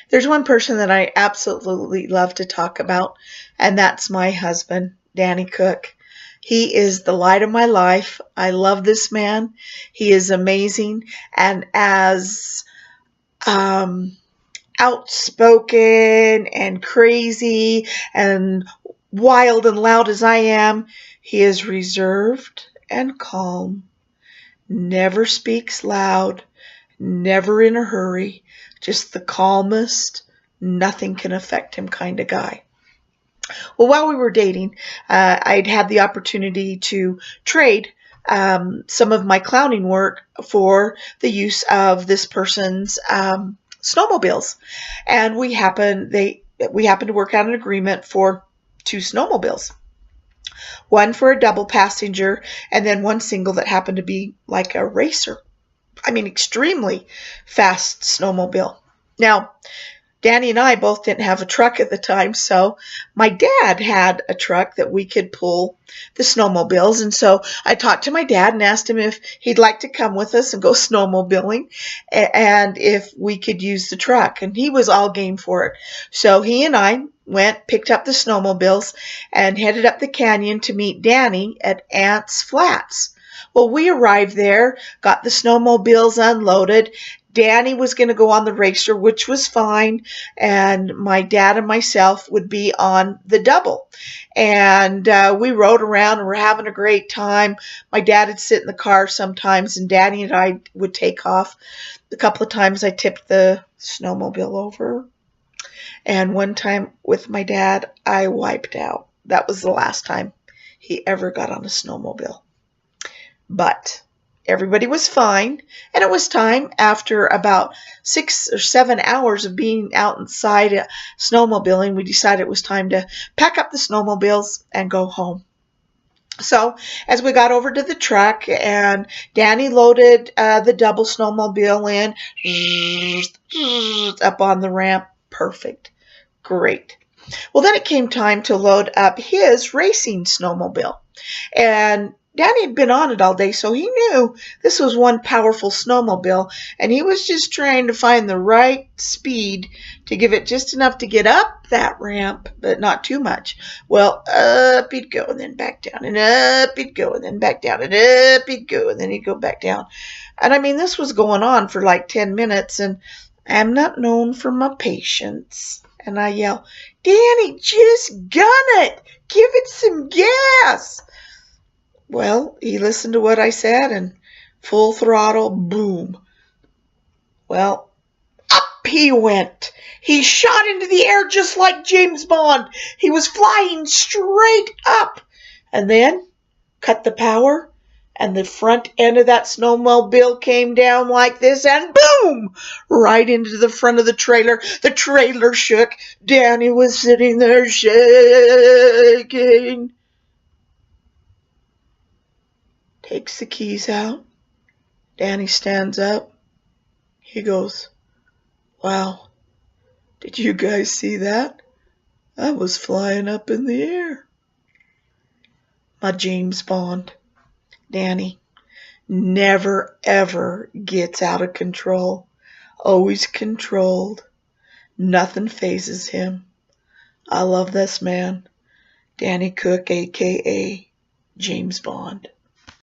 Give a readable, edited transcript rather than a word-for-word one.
There's one person that I absolutely love to talk about, and that's my husband, Danny Cook. He is the light of my life. I love this man. He is amazing. And as um, outspoken and crazy and wild and loud as I am, he is reserved and calm, never speaks loud, never in a hurry, just the calmest, nothing can affect him kind of guy. Well, while we were dating, I'd had the opportunity to trade some of my clowning work for the use of this person's snowmobiles, and we happened to work out an agreement for 2 snowmobiles, one for a double passenger, and then one single that happened to be like a racer. I mean, extremely fast snowmobile. Now, Danny and I both didn't have a truck at the time, so my dad had a truck that we could pull the snowmobiles. And so I talked to my dad and asked him if he'd like to come with us and go snowmobiling and if we could use the truck. And he was all game for it. So he and I went, picked up the snowmobiles, and headed up the canyon to meet Danny at Ants Flats. Well, we arrived there, got the snowmobiles unloaded. Danny was going to go on the racer, which was fine, and my dad and myself would be on the double. And we rode around and were having a great time. My dad would sit in the car sometimes, and Danny and I would take off. A couple of times I tipped the snowmobile over. And one time with my dad, I wiped out. That was the last time he ever got on a snowmobile. But everybody was fine, and it was time after about 6 or 7 hours of being out inside snowmobiling. We decided it was time to pack up the snowmobiles and go home. So as we got over to the truck and Danny loaded the double snowmobile in, up on the ramp, perfect, great. Well, then it came time to load up his racing snowmobile, and Danny had been on it all day, so he knew this was one powerful snowmobile, and he was just trying to find the right speed to give it just enough to get up that ramp, but not too much. Well, up he'd go, and then back down, and up he'd go, and then back down, and up he'd go, and then he'd go back down. And I mean, this was going on for like 10 minutes, and I'm not known for my patience. And I yell, "Danny, just gun it! Give it some gas!" Well, he listened to what I said, and full throttle, boom. Well, up he went. He shot into the air just like James Bond. He was flying straight up. And then cut the power, and the front end of that snowmobile came down like this, and boom, right into the front of the trailer. The trailer shook. Danny was sitting there shaking. Takes the keys out. Danny stands up. He goes, "Wow, did you guys see that? I was flying up in the air." My James Bond, Danny, never ever gets out of control. Always controlled. Nothing phases him. I love this man, Danny Cook, a.k.a. James Bond.